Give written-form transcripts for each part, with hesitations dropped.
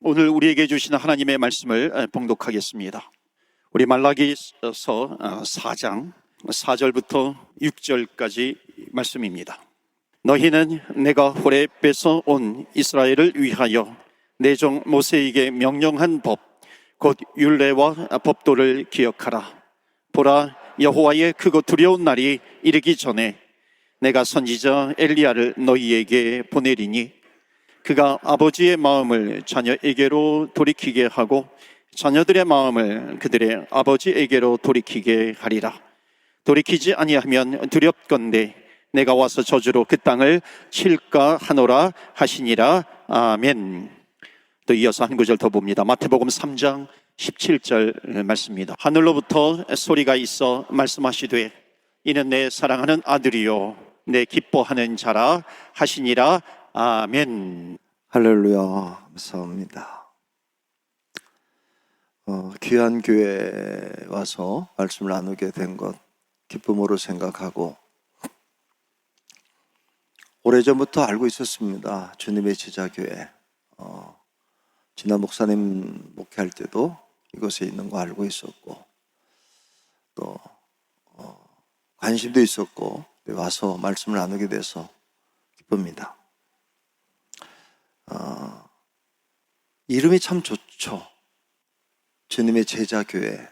오늘 우리에게 주시는 하나님의 말씀을 봉독하겠습니다. 우리 말라기서 4장 4절부터 6절까지 말씀입니다. 너희는 내가 호렙에서 온 이스라엘을 위하여 내 종 모세에게 명령한 법, 곧 율례와 법도를 기억하라. 보라, 여호와의 크고 두려운 날이 이르기 전에 내가 선지자 엘리야를 너희에게 보내리니 그가 아버지의 마음을 자녀에게로 돌이키게 하고 자녀들의 마음을 그들의 아버지에게로 돌이키게 하리라. 돌이키지 아니하면 두렵건대 내가 와서 저주로 그 땅을 칠까 하노라 하시니라. 아멘. 또 이어서 한 구절 더 봅니다. 마태복음 3장 17절 말씀입니다. 하늘로부터 소리가 있어 말씀하시되 이는 내 사랑하는 아들이요 내 기뻐하는 자라 하시니라. 아멘. 할렐루야. 감사합니다. 귀한 교회에 와서 말씀을 나누게 된 것 기쁨으로 생각하고, 오래전부터 알고 있었습니다. 주님의 제자교회. 진화 목사님 목회할 때도 이곳에 있는 거 알고 있었고, 또 관심도 있었고, 와서 말씀을 나누게 돼서 기쁩니다. 이름이 참 좋죠. 주님의 제자교회.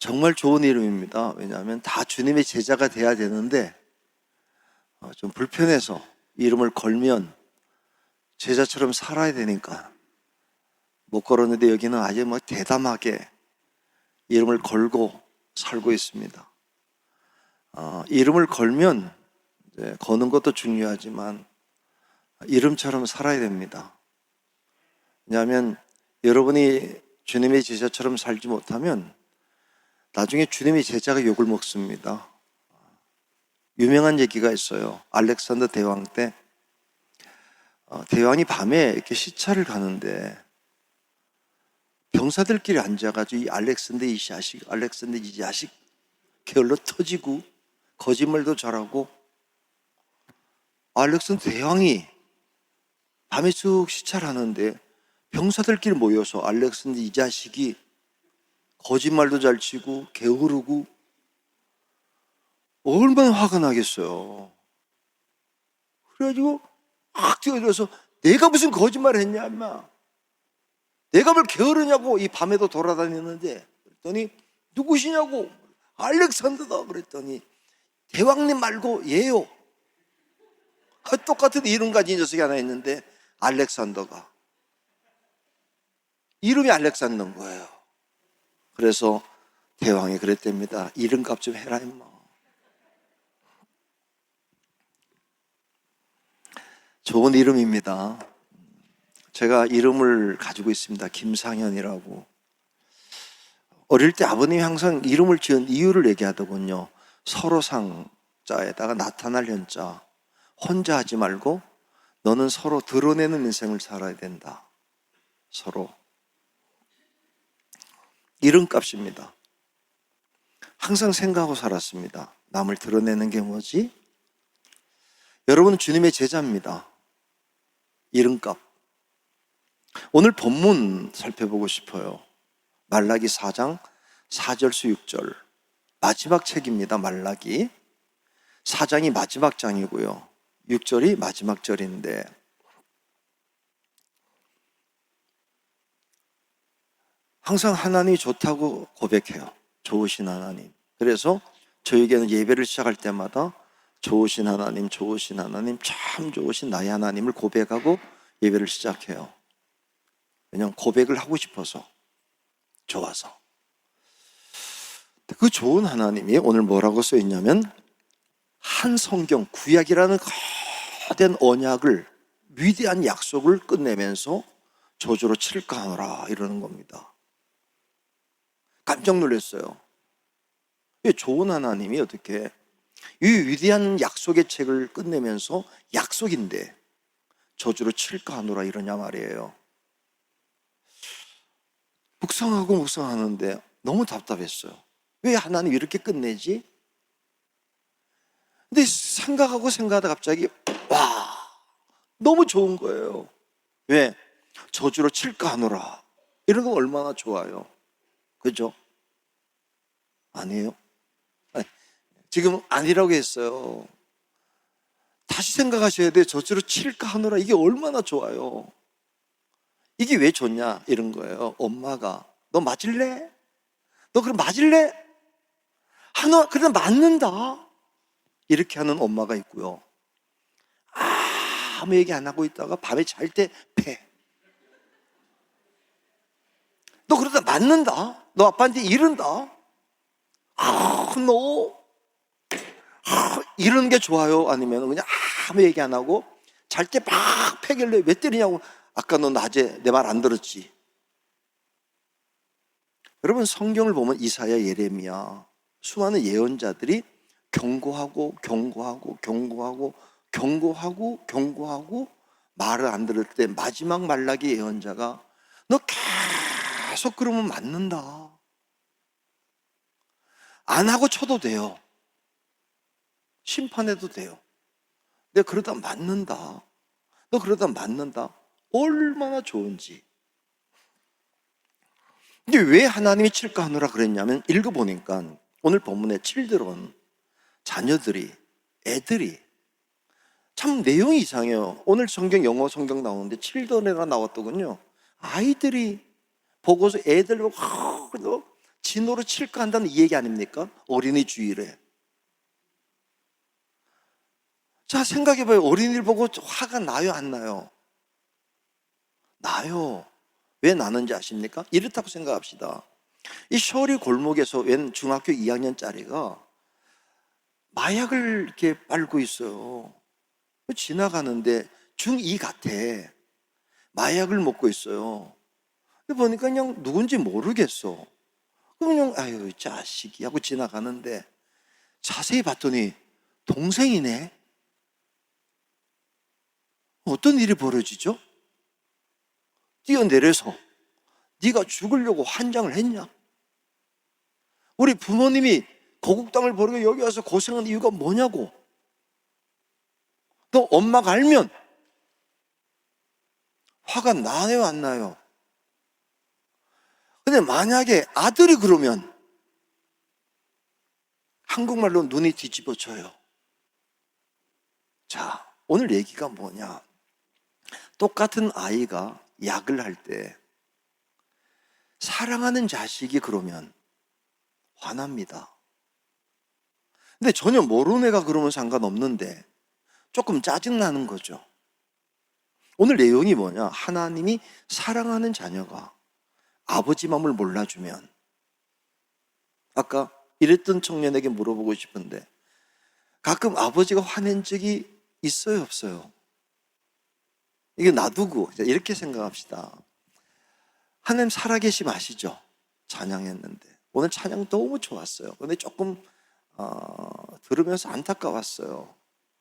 정말 좋은 이름입니다. 왜냐하면 다 주님의 제자가 돼야 되는데 좀 불편해서 이름을 걸면 제자처럼 살아야 되니까 못 걸었는데, 여기는 아주 대담하게 이름을 걸고 살고 있습니다. 이름을 걸면 거는 것도 중요하지만 이름처럼 살아야 됩니다. 왜냐하면 여러분이 주님의 제자처럼 살지 못하면 나중에 주님의 제자가 욕을 먹습니다. 유명한 얘기가 있어요. 알렉산더 대왕 때 대왕이 밤에 이렇게 시차를 가는데 병사들끼리 앉아가지고 이 알렉산더 이 자식 게을러 터지고 거짓말도 잘하고, 알렉산더 대왕이 밤에 쭉 시찰 하는데 병사들끼리 모여서 알렉산더 이 자식이 거짓말도 잘 치고 게으르고, 얼마나 화가 나겠어요. 그래가지고 막 뛰어들어서 내가 무슨 거짓말을 했냐 인마, 내가 뭘 게으르냐고 이 밤에도 돌아다녔는데, 그랬더니 누구시냐고, 알렉산더다 그랬더니 대왕님 말고 얘요. 똑같은 이름 가진 녀석이 하나 있는데 알렉산더가, 이름이 알렉산더인 거예요. 그래서 대왕이 그랬답니다. 이름값 좀 해라 임마. 좋은 이름입니다. 제가 이름을 가지고 있습니다. 김상현이라고. 어릴 때 아버님이 항상 이름을 지은 이유를 얘기하더군요. 서로상자에다가 나타날 현자, 혼자 하지 말고 너는 서로 드러내는 인생을 살아야 된다. 서로. 이름값입니다. 항상 생각하고 살았습니다. 남을 드러내는 게 뭐지? 여러분은 주님의 제자입니다. 이름값. 오늘 본문 살펴보고 싶어요. 말라기 4장 4절수 6절. 마지막 책입니다. 말라기 4장이 마지막 장이고요, 6절이 마지막 절인데, 항상 하나님이 좋다고 고백해요. 좋으신 하나님. 그래서 저에게는 예배를 시작할 때마다 좋으신 하나님, 좋으신 하나님, 참 좋으신 나의 하나님을 고백하고 예배를 시작해요. 왜냐하면 고백을 하고 싶어서, 좋아서. 그 좋은 하나님이 오늘 뭐라고 써있냐면, 한 성경, 구약이라는 거대한 언약을, 위대한 약속을 끝내면서 저주로 칠까 하노라 이러는 겁니다. 깜짝 놀랐어요. 좋은 하나님이 어떻게 이 위대한 약속의 책을 끝내면서, 약속인데 저주로 칠까 하노라 이러냐 말이에요. 묵상하는데 너무 답답했어요. 왜 하나님 이렇게 끝내지? 근데 생각하다 갑자기 너무 좋은 거예요. 왜? 저주로 칠까 하노라. 이런 거 얼마나 좋아요. 그죠? 아니에요? 아니, 지금 아니라고 했어요. 다시 생각하셔야 돼. 저주로 칠까 하노라. 이게 얼마나 좋아요. 이게 왜 좋냐? 이런 거예요. 엄마가 너 맞을래? 너 그럼 맞을래? 하나 그래 맞는다. 이렇게 하는 엄마가 있고요. 아무 얘기 안 하고 있다가 밤에 잘 때 패. 너 그러다 맞는다. 너 아빠한테 이른다. 너 이러는 게 좋아요? 아니면 그냥 아무 얘기 안 하고 잘 때 막 패길래 왜 때리냐고. 아까 너 낮에 내 말 안 들었지? 여러분 성경을 보면 이사야, 예레미야 수많은 예언자들이 경고하고 경고하고 경고하고 경고하고 경고하고 말을 안 들을 때 마지막 말라기 예언자가 너 계속 그러면 맞는다. 안 하고 쳐도 돼요. 심판해도 돼요. 내가 그러다 맞는다. 너 그러다 맞는다. 얼마나 좋은지. 근데 왜 하나님이 칠까 하노라 그랬냐면 읽어보니까 오늘 본문에 children, 자녀들이, 애들이 참 내용이 이상해요. 오늘 성경 영어 성경 나오는데 children이라 나왔더군요. 아이들이 보고서 애들 보고 너 진호로 칠까 한다는 이 얘기 아닙니까? 어린이 주일에. 자 생각해봐요. 어린이를 보고 화가 나요 안 나요? 나요. 왜 나는지 아십니까? 이렇다고 생각합시다. 이 쇼리 골목에서 웬 중학교 2학년짜리가 마약을 이렇게 빨고 있어요. 지나가는데 중2 같아. 마약을 먹고 있어요. 근데 보니까 그냥 누군지 모르겠어. 그럼 그냥 아유 자식이 하고 지나가는데 자세히 봤더니 동생이네. 어떤 일이 벌어지죠? 뛰어내려서 네가 죽으려고 환장을 했냐? 우리 부모님이 고국 땅을 버리고 여기 와서 고생한 이유가 뭐냐고. 너 엄마가 알면 화가 나요 안 나요? 근데 만약에 아들이 그러면 한국말로 눈이 뒤집어져요. 자, 오늘 얘기가 뭐냐? 똑같은 아이가 약을 할 때 사랑하는 자식이 그러면 화납니다. 근데 전혀 모르는 애가 그러면 상관없는데 조금 짜증나는 거죠. 오늘 내용이 뭐냐? 하나님이 사랑하는 자녀가 아버지 마음을 몰라주면, 아까 이랬던 청년에게 물어보고 싶은데 가끔 아버지가 화낸 적이 있어요 없어요? 이게 놔두고 이렇게 생각합시다. 하나님 살아계심 아시죠? 찬양했는데 오늘 찬양 너무 좋았어요. 근데 조금 들으면서 안타까웠어요.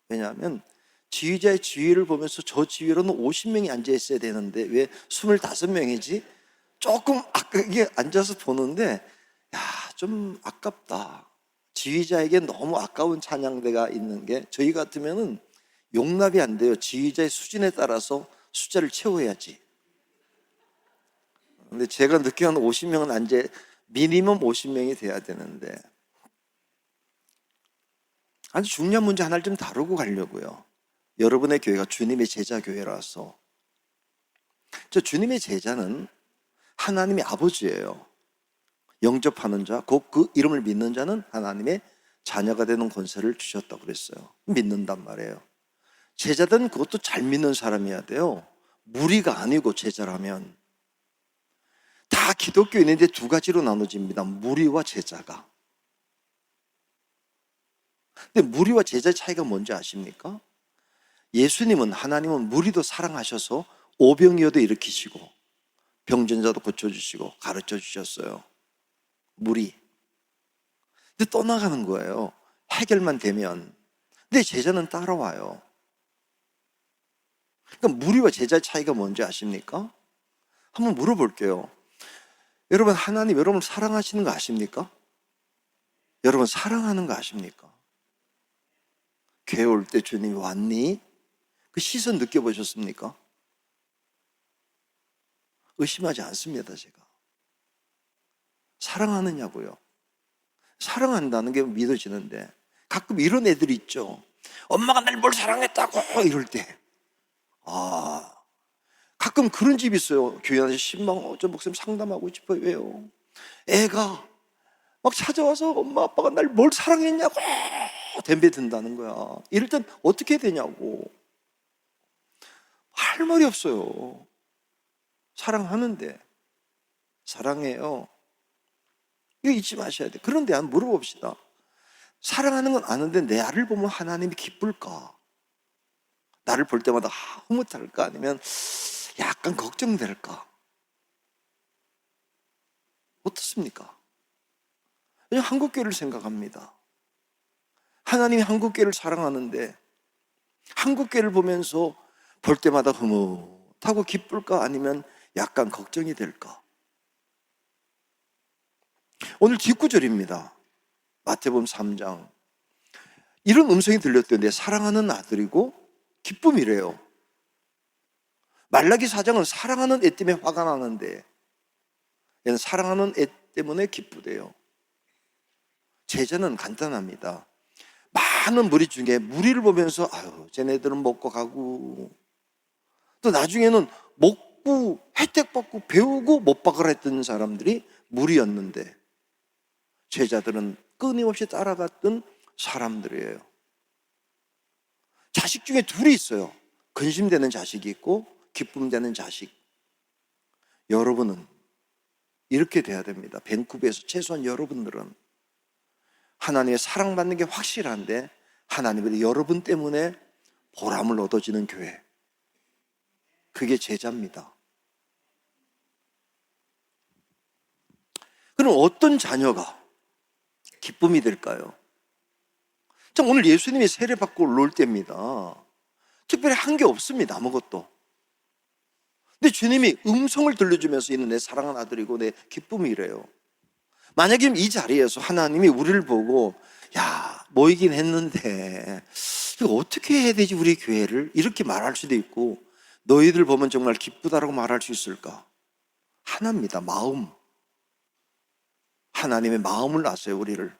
왜냐하면 지휘자의 지휘를 보면서 저 지휘로는 50명이 앉아 있어야 되는데 왜 25명이지? 조금 이게 앉아서 보는데 좀 아깝다. 지휘자에게 너무 아까운 찬양대가 있는 게 저희 같으면은 용납이 안 돼요. 지휘자의 수준에 따라서 숫자를 채워야지. 근데 제가 느끼는 50명은 앉아, 미니멈 50명이 돼야 되는데 아주 중요한 문제 하나를 좀 다루고 가려고요. 여러분의 교회가 주님의 제자 교회라서. 저 주님의 제자는 하나님의 아버지예요. 영접하는 자, 곧 그 이름을 믿는 자는 하나님의 자녀가 되는 권세를 주셨다고 그랬어요. 믿는단 말이에요. 제자들은 그것도 잘 믿는 사람이어야 돼요. 무리가 아니고 제자라면. 다 기독교인인데 두 가지로 나눠집니다. 무리와 제자가. 근데 무리와 제자의 차이가 뭔지 아십니까? 예수님은, 하나님은 무리도 사랑하셔서 오병이어도 일으키시고 병전자도 고쳐주시고 가르쳐 주셨어요. 무리. 근데 떠나가는 거예요. 해결만 되면. 근데 제자는 따라와요. 그러니까 무리와 제자의 차이가 뭔지 아십니까? 한번 물어볼게요. 여러분, 하나님 여러분을 사랑하시는 거 아십니까? 여러분 사랑하는 거 아십니까? 교회 올 때 주님이 왔니? 그 시선 느껴보셨습니까? 의심하지 않습니다, 제가. 사랑하느냐고요. 사랑한다는 게 믿어지는데 가끔 이런 애들이 있죠. 엄마가 날 뭘 사랑했다고 이럴 때. 가끔 그런 집이 있어요. 교회 안에서 신방, 저 목사님 상담하고 싶어요. 왜요? 애가 막 찾아와서 엄마 아빠가 날 뭘 사랑했냐고 덤벼든다는 거야. 이럴 땐 어떻게 되냐고. 할 말이 없어요. 사랑하는데. 사랑해요. 이거 잊지 마셔야 돼. 그런데 한번 물어봅시다. 사랑하는 건 아는데 내 아를 보면 하나님이 기쁠까? 나를 볼 때마다 흐뭇할까? 아니면 약간 걱정될까? 어떻습니까? 그냥 한국교회를 생각합니다. 하나님이 한국교회를 사랑하는데 한국교회를 보면서 볼 때마다 흐뭇하고 기쁠까? 아니면 약간 걱정이 될까? 오늘 뒷구절입니다. 마태복음 3장. 이런 음성이 들렸대요. 내 사랑하는 아들이고 기쁨이래요. 말라기 4장은 사랑하는 애 때문에 화가 나는데 얘는 사랑하는 애 때문에 기쁘대요. 제자는 간단합니다. 많은 무리 중에 무리를 보면서 아유 쟤네들은 먹고 가고 또 나중에는 먹고 혜택 받고 배우고 못 박으라 했던 사람들이 무리였는데 제자들은 끊임없이 따라갔던 사람들이에요. 자식 중에 둘이 있어요. 근심되는 자식이 있고 기쁨되는 자식. 여러분은 이렇게 돼야 됩니다. 밴쿠버에서 최소한 여러분들은 하나님의 사랑받는 게 확실한데 하나님의 여러분 때문에 보람을 얻어지는 교회. 그게 제자입니다. 그럼 어떤 자녀가 기쁨이 될까요? 자, 오늘 예수님이 세례받고 올라올 때입니다. 특별히 한 게 없습니다. 아무것도. 근데 주님이 음성을 들려주면서 이는 내 사랑하는 아들이고 내 기쁨이래요. 만약에 이 자리에서 하나님이 우리를 보고 야 모이긴 했는데 이거 어떻게 해야 되지 우리 교회를? 이렇게 말할 수도 있고 너희들 보면 정말 기쁘다라고 말할 수 있을까? 하나입니다. 마음. 하나님의 마음을 아세요 우리를.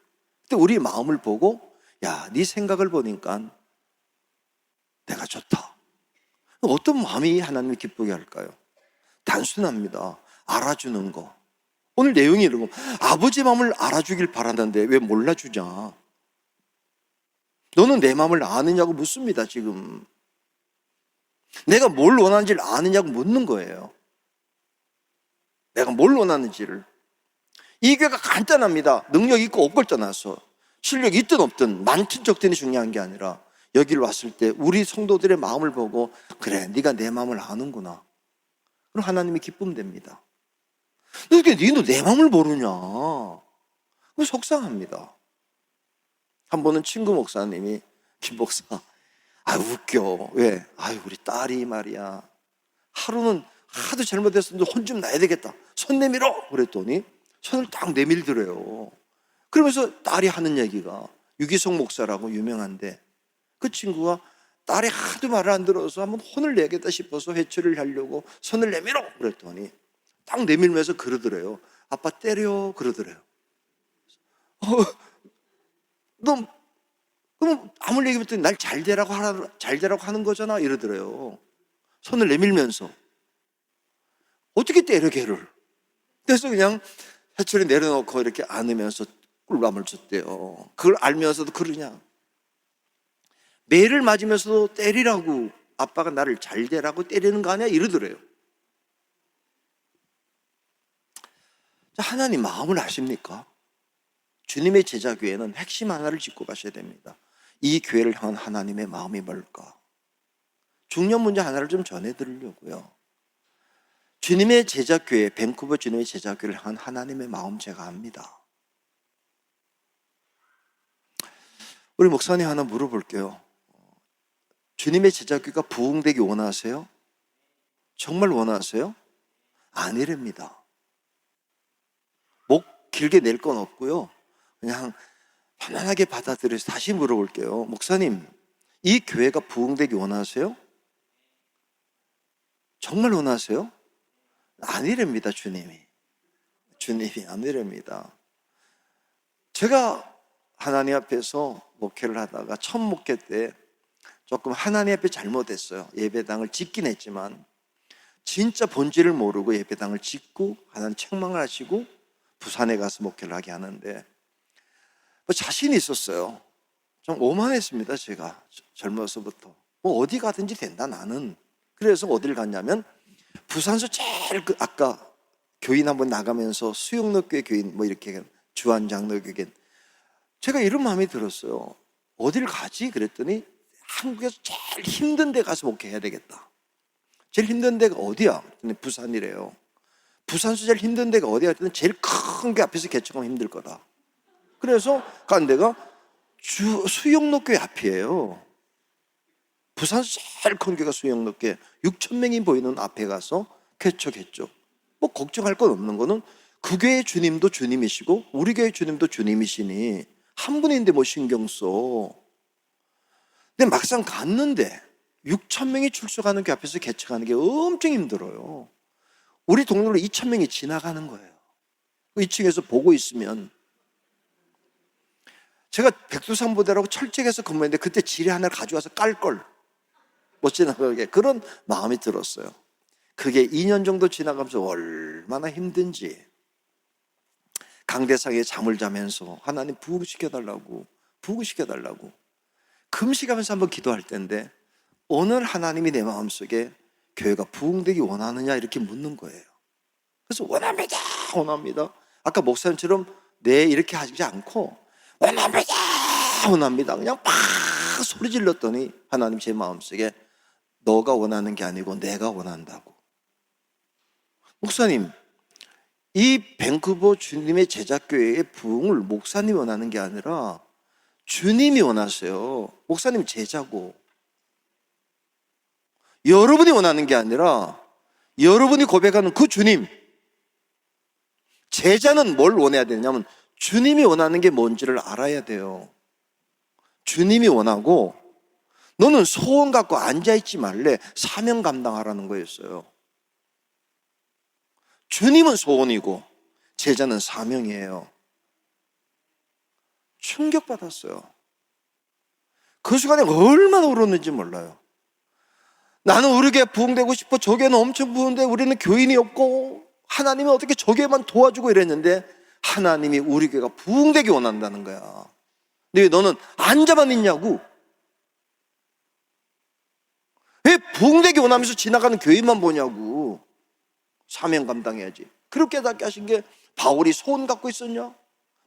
근데 우리 마음을 보고 야 네 생각을 보니까 내가 좋다. 어떤 마음이 하나님을 기쁘게 할까요? 단순합니다. 알아주는 거. 오늘 내용이 이러고 아버지 마음을 알아주길 바라는데 왜 몰라주냐? 너는 내 마음을 아느냐고 묻습니다. 지금 내가 뭘 원하는지를 아느냐고 묻는 거예요. 내가 뭘 원하는지를. 이 교회가 간단합니다. 능력 있고 없고를 떠나서 실력 있든 없든 많든 적든이 중요한 게 아니라 여기를 왔을 때 우리 성도들의 마음을 보고 그래 네가 내 마음을 아는구나. 그럼 하나님이 기쁨됩니다. 어떻게 너도 내 마음을 모르냐? 그거 속상합니다. 한 번은 친구 목사님이 김 목사 웃겨. 왜? 우리 딸이 말이야 하루는 하도 잘못했었는데 혼 좀 나야 되겠다. 손 내밀어. 그랬더니 손을 딱 내밀더래요. 그러면서 딸이 하는 얘기가 유기성 목사라고 유명한데 그 친구가 딸이 하도 말을 안 들어서 한번 혼을 내겠다 싶어서 회초리를 하려고 손을 내밀어 그랬더니 딱 내밀면서 그러더래요. 아빠 때려 그러더래요. 너 그럼 아무리 얘기했더니 날 잘 되라고 하는 거잖아 이러더래요. 손을 내밀면서 어떻게 때려 걔를. 그래서 그냥 회초리 내려놓고 이렇게 안으면서 꿀밤을 줬대요. 그걸 알면서도 그러냐. 매를 맞으면서도 때리라고 아빠가 나를 잘 되라고 때리는 거 아니야 이러더래요. 하나님 마음을 아십니까? 주님의 제자교회는 핵심 하나를 짚고 가셔야 됩니다. 이 교회를 향한 하나님의 마음이 뭘까? 중요한 문제 하나를 좀 전해드리려고요. 주님의 제자교회, 밴쿠버 주님의 제자교회를 향한 하나님의 마음 제가 압니다. 우리 목사님 하나 물어볼게요. 주님의 제자교회가 부흥되기 원하세요? 정말 원하세요? 아니랍니다. 목 길게 낼 건 없고요. 그냥 편안하게 받아들여서 다시 물어볼게요. 목사님, 이 교회가 부흥되기 원하세요? 정말 원하세요? 아니랍니다. 주님이 아니랍니다. 제가 하나님 앞에서 목회를 하다가 첫 목회 때 조금 하나님 앞에 잘못했어요. 예배당을 짓긴 했지만 진짜 본질을 모르고 예배당을 짓고 하나님 책망을 하시고 부산에 가서 목회를 하게 하는데 뭐 자신이 있었어요. 좀 오만했습니다. 제가 젊어서부터 어디 가든지 된다 나는. 그래서 어디를 갔냐면 부산서 제일 아까 교인 한번 나가면서 수영로교회 교인 이렇게 주한장로교회, 제가 이런 마음이 들었어요. 어딜 가지? 그랬더니 한국에서 제일 힘든 데 가서 목회해야 되겠다. 제일 힘든 데가 어디야? 그랬더니 부산이래요. 부산에서 제일 힘든 데가 어디야? 그랬더니 제일 큰 게 앞에서 개척하면 힘들 거다. 그래서 간 데가 수영로교회 앞이에요. 부산에서 제일 큰 교회가 수영로교회 6,000명이 보이는 앞에 가서 개척했죠. 걱정할 건 없는 거는 그 교회 주님도 주님이시고 우리 교회 주님도 주님이시니 한 분인데 신경 써. 근데 막상 갔는데 6,000명이 출석하는 교회 앞에서 개척하는 게 엄청 힘들어요. 우리 동네로 2,000명이 지나가는 거예요. 2층에서 보고 있으면. 제가 백두산부대라고 철책에서 근무했는데 그때 지뢰 하나를 가져와서 깔걸 못 지나가게 그런 마음이 들었어요. 그게 2년 정도 지나가면서 얼마나 힘든지. 강대상에 잠을 자면서 하나님 부흥시켜달라고 금식하면서 한번 기도할 때인데 오늘 하나님이 내 마음속에 교회가 부흥되기 원하느냐 이렇게 묻는 거예요. 그래서 원합니다. 아까 목사님처럼 네 이렇게 하지 않고 원합니다 그냥 막 소리 질렀더니 하나님 제 마음속에 너가 원하는 게 아니고 내가 원한다고. 목사님, 이 밴쿠버 주님의 제자교회의 부흥을 목사님이 원하는 게 아니라 주님이 원하세요. 목사님 제자고. 여러분이 원하는 게 아니라 여러분이 고백하는 그 주님. 제자는 뭘 원해야 되냐면 주님이 원하는 게 뭔지를 알아야 돼요. 주님이 원하고 너는 소원 갖고 앉아있지 말래. 사명 감당하라는 거였어요. 주님은 소원이고 제자는 사명이에요. 충격받았어요. 그 순간에 얼마나 울었는지 몰라요. 나는 우리 교회 부흥되고 싶어. 저 교회는 엄청 부흥돼. 우리는 교인이 없고 하나님이 어떻게 저 교회만 도와주고 이랬는데 하나님이 우리 교회가 부흥되기 원한다는 거야. 근데 왜 너는 앉아만 있냐고. 왜 부흥되기 원하면서 지나가는 교회만 보냐고. 사명 감당해야지. 그렇게 깨닫게 하신 게 바울이 소원 갖고 있었냐?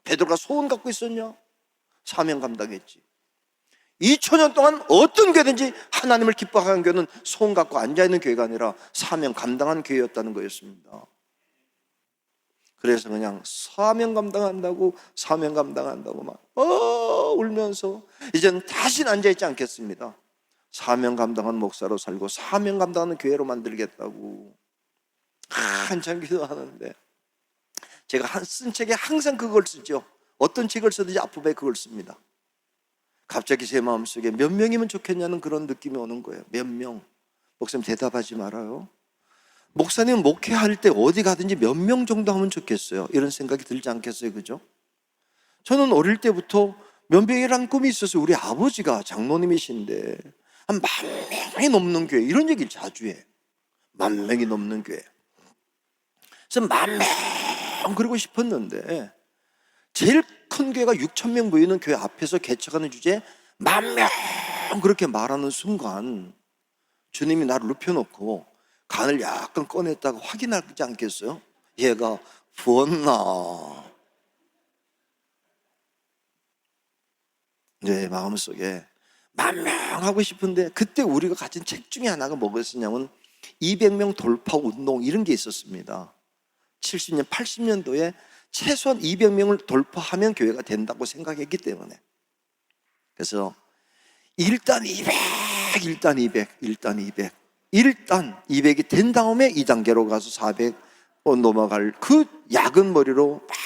베드로가 소원 갖고 있었냐? 사명 감당했지. 2000년 동안 어떤 교회든지 하나님을 기뻐하는 교회는 소원 갖고 앉아있는 교회가 아니라 사명 감당한 교회였다는 거였습니다. 그래서 그냥 사명 감당한다고 막 울면서 이제는 다시는 앉아있지 않겠습니다. 사명 감당한 목사로 살고 사명 감당하는 교회로 만들겠다고 한참 기도하는데 제가 쓴 책에 항상 그걸 쓰죠. 어떤 책을 쓰든지 앞부분에 그걸 씁니다. 갑자기 제 마음속에 몇 명이면 좋겠냐는 그런 느낌이 오는 거예요. 몇 명. 목사님 대답하지 말아요. 목사님 목회할 때 어디 가든지 몇 명 정도 하면 좋겠어요. 이런 생각이 들지 않겠어요? 그죠? 저는 어릴 때부터 몇 명이라는 꿈이 있었어요. 우리 아버지가 장로님이신데 한 10,000명이 넘는 교회 이런 얘기를 자주 해. 10,000명이 넘는 교회. 그래서 10,000명 그러고 싶었는데 제일 큰 교회가 6,000명 보이는 교회 앞에서 개척하는 주제에 10,000명 그렇게 말하는 순간 주님이 나를 눕혀놓고 간을 약간 꺼냈다가 확인하지 않겠어요? 얘가 부었나? 내 마음속에 10,000명 하고 싶은데 그때 우리가 가진 책 중에 하나가 뭐였었냐면 200명 돌파 운동 이런 게 있었습니다. 70년, 80년도에 최소한 200명을 돌파하면 교회가 된다고 생각했기 때문에. 그래서 일단 200, 일단 200, 일단 200. 일단 200이 된 다음에 2단계로 가서 400 넘어갈 그 야근 머리로 막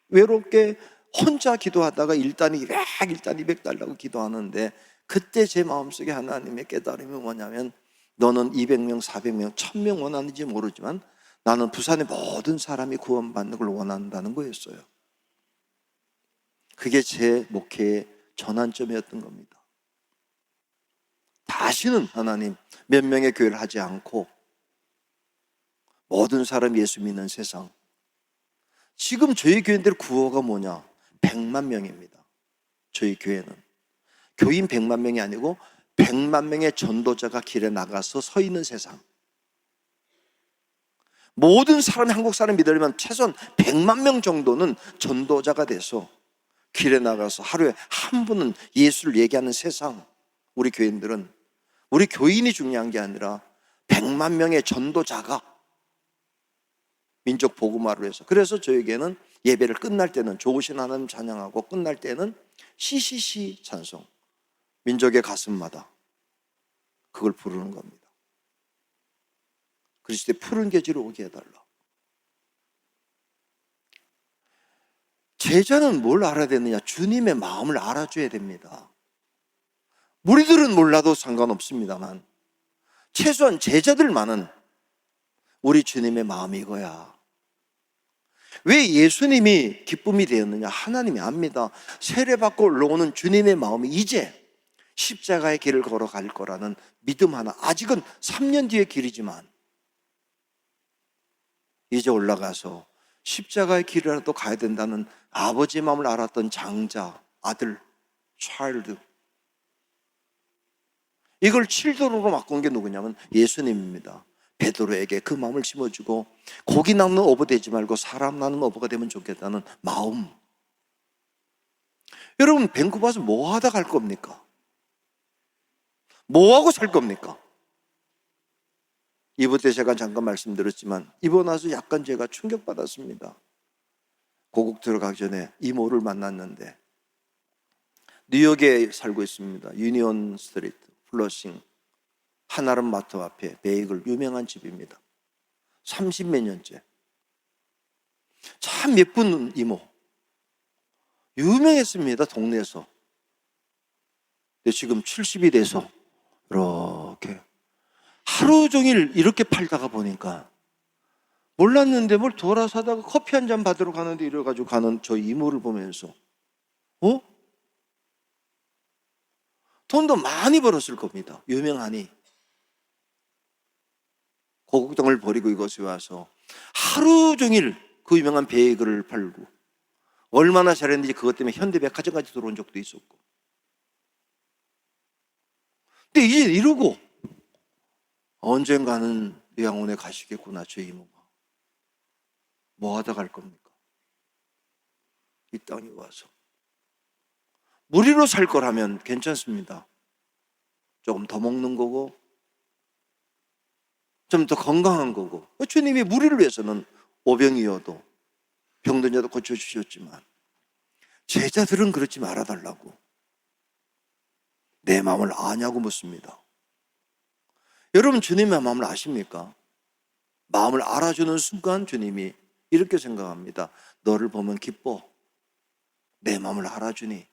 외롭게 혼자 기도하다가 일단 200, 일단 200 달라고 기도하는데 그때 제 마음속에 하나님의 깨달음이 뭐냐면 너는 200명, 400명, 1000명 원하는지 모르지만 나는 부산의 모든 사람이 구원받는 걸 원한다는 거였어요. 그게 제 목회의 전환점이었던 겁니다. 다시는 하나님 몇 명의 교회를 하지 않고 모든 사람이 예수 믿는 세상. 지금 저희 교인들 구호가 뭐냐? 100만 명입니다. 저희 교회는 교인 100만 명이 아니고 100만 명의 전도자가 길에 나가서 서 있는 세상. 모든 사람이 한국 사람 믿으려면 최소한 100만 명 정도는 전도자가 돼서 길에 나가서 하루에 한 분은 예수를 얘기하는 세상. 우리 교인들은, 우리 교인이 중요한 게 아니라 100만 명의 전도자가 민족 복음화를 해서, 그래서 저에게는 예배를 끝날 때는 좋으신 하나님 찬양하고 끝날 때는 CCC 찬송, 민족의 가슴마다 그걸 부르는 겁니다. 그리스도의 푸른 계지로 오게 해달라. 제자는 뭘 알아야 되느냐? 주님의 마음을 알아줘야 됩니다. 무리들은 몰라도 상관없습니다만 최소한 제자들만은 우리 주님의 마음이 이거야. 왜 예수님이 기쁨이 되었느냐? 하나님이 압니다. 세례받고 올라오는 주님의 마음이 이제 십자가의 길을 걸어갈 거라는 믿음 하나. 아직은 3년 뒤의 길이지만 이제 올라가서 십자가의 길이라도 가야 된다는 아버지의 마음을 알았던 장자, 아들, 차일드, 이걸 7도로 바꾼 게 누구냐면 예수님입니다. 베드로에게 그 마음을 심어주고 고기 낳는 어부 되지 말고 사람 낳는 어부가 되면 좋겠다는 마음. 여러분, 밴쿠버 와서 뭐 하다 갈 겁니까? 뭐 하고 살 겁니까? 이번 때 제가 잠깐 말씀드렸지만 이번 와서 약간 제가 충격받았습니다. 고국 들어가기 전에 이모를 만났는데 뉴욕에 살고 있습니다. 유니온 스트리트, 플러싱 하나름 마트 앞에 베이글 유명한 집입니다. 30몇 년째. 참 예쁜 이모. 유명했습니다, 동네에서. 근데 지금 70이 돼서 이렇게 하루 종일 이렇게 팔다가 보니까 몰랐는데 뭘 돌아서다가 커피 한 잔 받으러 가는데 이래가지고 가는 저 이모를 보면서 돈도 많이 벌었을 겁니다. 유명하니. 고국 땅을 버리고 이곳에 와서 하루 종일 그 유명한 베이글을 팔고 얼마나 잘했는지 그것 때문에 현대백화점까지 들어온 적도 있었고. 근데 이제 이러고 언젠가는 요양원에 가시겠구나, 저 이모가. 뭐 하다 갈 겁니까? 이 땅에 와서. 무리로 살 거라면 괜찮습니다. 조금 더 먹는 거고 좀 더 건강한 거고. 주님이 무리를 위해서는 오병이어도 병든 자도 고쳐주셨지만 제자들은 그렇지 말아달라고. 내 마음을 아냐고 묻습니다. 여러분, 주님의 마음을 아십니까? 마음을 알아주는 순간 주님이 이렇게 생각합니다. 너를 보면 기뻐. 내 마음을 알아주니.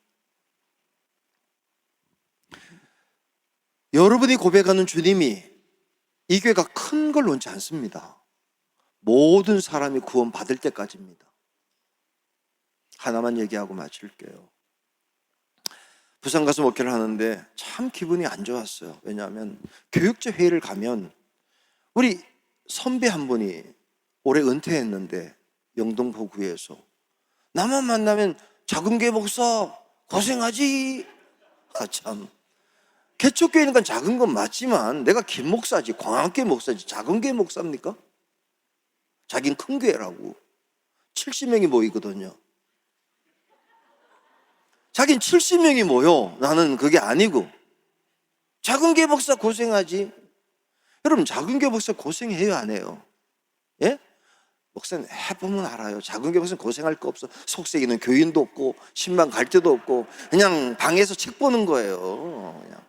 여러분이 고백하는 주님이 이 교회가 큰 걸 놓지 않습니다. 모든 사람이 구원 받을 때까지입니다. 하나만 얘기하고 마칠게요. 부산 가서 목회를 하는데 참 기분이 안 좋았어요. 왜냐하면 교육자 회의를 가면 우리 선배 한 분이 올해 은퇴했는데 영동포구에서 나만 만나면 작은교회 목사 고생하지. 참, 개척교회니까 작은 건 맞지만 내가 김 목사지, 광학교회 목사지, 작은 교회 목사입니까? 자긴 큰 교회라고. 70명이 모이거든요. 자긴 70명이 모여. 나는 그게 아니고. 작은 교회 목사 고생하지. 여러분, 작은 교회 목사 고생해요, 안 해요? 예? 목사님 해보면 알아요. 작은 교회 목사는 고생할 거 없어. 속썩이는 교인도 없고 신방 갈 데도 없고 그냥 방에서 책 보는 거예요. 그냥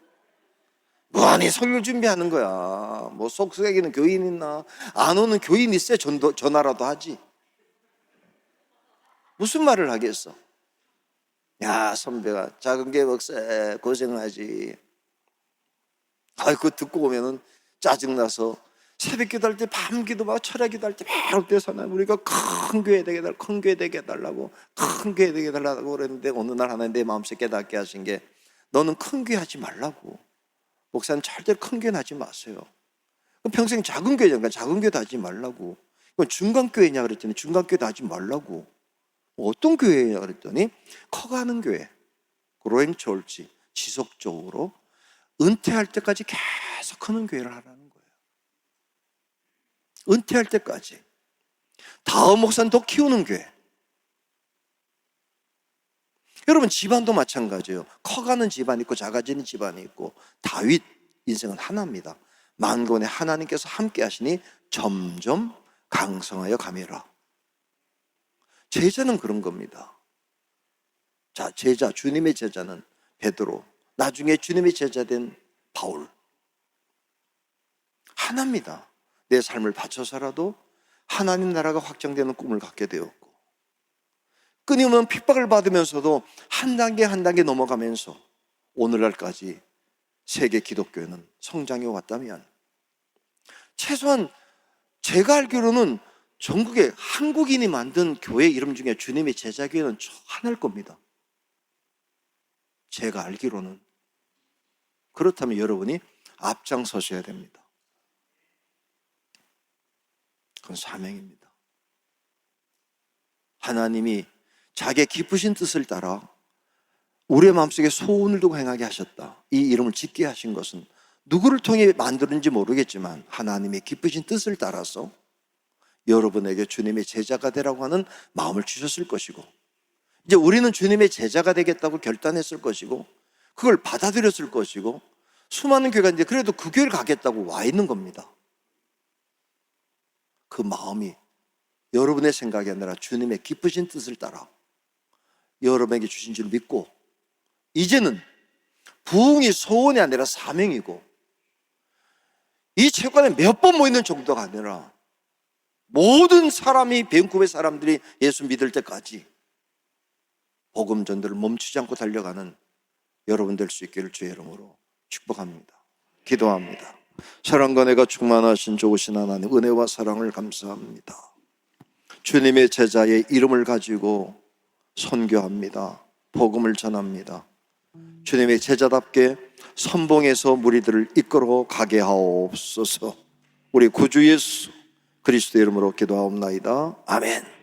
무한히 설교 준비하는 거야. 뭐 속썩이는 교인 있나? 안 오는 교인 있어야 전화라도 하지. 무슨 말을 하겠어? 야, 선배가 작은 교회 목사 고생하지. 그거 듣고 오면은 짜증나서 새벽 기도할 때 밤 기도하고 철야 기도할 때 바로 때서 우리가 큰 교회 되게 해달라고, 큰 교회 되게 해달라고, 큰 교회 되게 해달라고 그랬는데 어느 날 하나님 내 마음속에 깨닫게 하신 게 너는 큰 교회 하지 말라고. 목사님 절대로 큰 교회 하지 마세요. 그럼 평생 작은 교회니까 작은 교회도 하지 말라고. 이건 중간 교회냐 그랬더니 중간 교회도 하지 말라고. 어떤 교회냐 그랬더니 커가는 교회, 그로잉 철치, 지속적으로 은퇴할 때까지 계속 크는 교회를 하라는 거예요. 은퇴할 때까지. 다음 목사는 더 키우는 교회. 여러분 집안도 마찬가지예요. 커가는 집안이 있고 작아지는 집안이 있고 다윗 인생은 하나입니다. 만군의 하나님께서 함께 하시니 점점 강성하여 가미라. 제자는 그런 겁니다. 자, 제자, 주님의 제자는 베드로, 나중에 주님의 제자 된 바울. 하나입니다. 내 삶을 바쳐서라도 하나님 나라가 확장되는 꿈을 갖게 되었고, 끊임없는 핍박을 받으면서도 한 단계 한 단계 넘어가면서 오늘날까지 세계 기독교는 성장해 왔다면, 최소한 제가 알기로는 전국에 한국인이 만든 교회 이름 중에 주님의 제자교회는 하나일 겁니다. 제가 알기로는. 그렇다면 여러분이 앞장서셔야 됩니다. 그건 사명입니다. 하나님이 자기의 기쁘신 뜻을 따라 우리의 마음속에 소원을 두고 행하게 하셨다. 이 이름을 짓게 하신 것은 누구를 통해 만드는지 모르겠지만 하나님의 기쁘신 뜻을 따라서 여러분에게 주님의 제자가 되라고 하는 마음을 주셨을 것이고, 이제 우리는 주님의 제자가 되겠다고 결단했을 것이고, 그걸 받아들였을 것이고, 수많은 교회가 이제 그래도 그 교회를 가겠다고 와 있는 겁니다. 그 마음이 여러분의 생각이 아니라 주님의 기쁘신 뜻을 따라 여러분에게 주신 줄 믿고, 이제는 부흥이 소원이 아니라 사명이고, 이 체육관에 몇 번 모이는 정도가 아니라 모든 사람이 밴쿠버의 사람들이 예수 믿을 때까지 복음 전도를 멈추지 않고 달려가는 여러분 될 수 있기를 주의 이름으로 축복합니다. 기도합니다. 사랑과 은혜가 충만하신 좋으신 하나님, 은혜와 사랑을 감사합니다. 주님의 제자의 이름을 가지고 선교합니다. 복음을 전합니다. 주님의 제자답게 선봉에서 무리들을 이끌어 가게 하옵소서. 우리 구주 예수 그리스도의 이름으로 기도하옵나이다. 아멘.